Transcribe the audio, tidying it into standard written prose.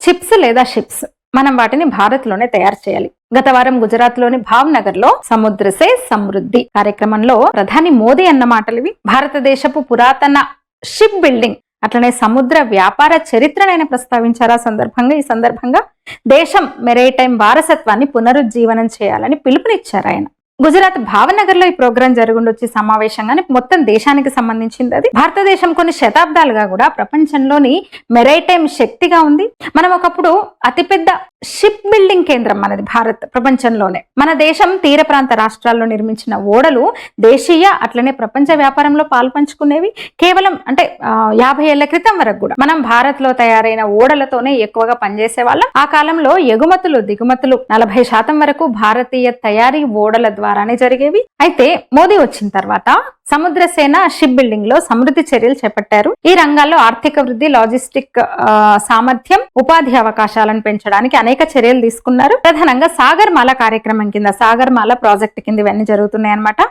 Chips లేదా ships మనం వాటిని భారత్ లోనే తయారు చేయాలి. గత వారం గుజరాత్ లోని భావ్నగర్ లో సముద్ర సే సమృద్ధి కార్యక్రమంలో ప్రధాని మోదీ అన్న మాటలు ఇవి. భారతదేశపు పురాతన షిప్ బిల్డింగ్ అట్లనే సముద్ర వ్యాపార చరిత్రనైనా ప్రస్తావించారు. ఈ సందర్భంగా దేశం మెరైటైమ్ వారసత్వాన్ని పునరుజ్జీవనం చేయాలని పిలుపునిచ్చారు ఆయన. గుజరాత్ భావనగర్ లో ఈ ప్రోగ్రాం జరుగుండొచ్చి సమావేశంగానే మొత్తం దేశానికి సంబంధించింది. అది భారతదేశం కొన్ని శతాబ్దాలుగా కూడా ప్రపంచంలోని మెరైటైమ్ శక్తిగా ఉంది. మనం ఒకప్పుడు అతిపెద్ద షిప్ బిల్డింగ్ కేంద్రం మనది భారత్ ప్రపంచంలోనే. మన దేశం తీర ప్రాంత రాష్ట్రాల్లో నిర్మించిన ఓడలు దేశీయ అట్లనే ప్రపంచ వ్యాపారంలో పాల్పంచుకునేవి. కేవలం అంటే 50 ఏళ్ల క్రితం వరకు కూడా మనం భారత్ లో తయారైన ఓడలతోనే ఎక్కువగా పనిచేసే వాళ్ళం. ఆ కాలంలో ఎగుమతులు దిగుమతులు 40% వరకు భారతీయ తయారీ ఓడల ద్వారానే జరిగేవి. అయితే మోదీ వచ్చిన తర్వాత సముద్రసేన షిప్ బిల్డింగ్ లో సమృద్ధి చర్యలు చేపట్టారు. ఈ రంగాల్లో ఆర్థిక వృద్ధి, లాజిస్టిక్ సామర్థ్యం, ఉపాధి అవకాశాలను పెంచడానికి అనేక చర్యలు తీసుకున్నారు. ప్రధానంగా సాగర్మాల కార్యక్రమం కింద, సాగర్మాల ప్రాజెక్ట్ కింద ఇవన్నీ జరుగుతున్నాయి అన్నమాట.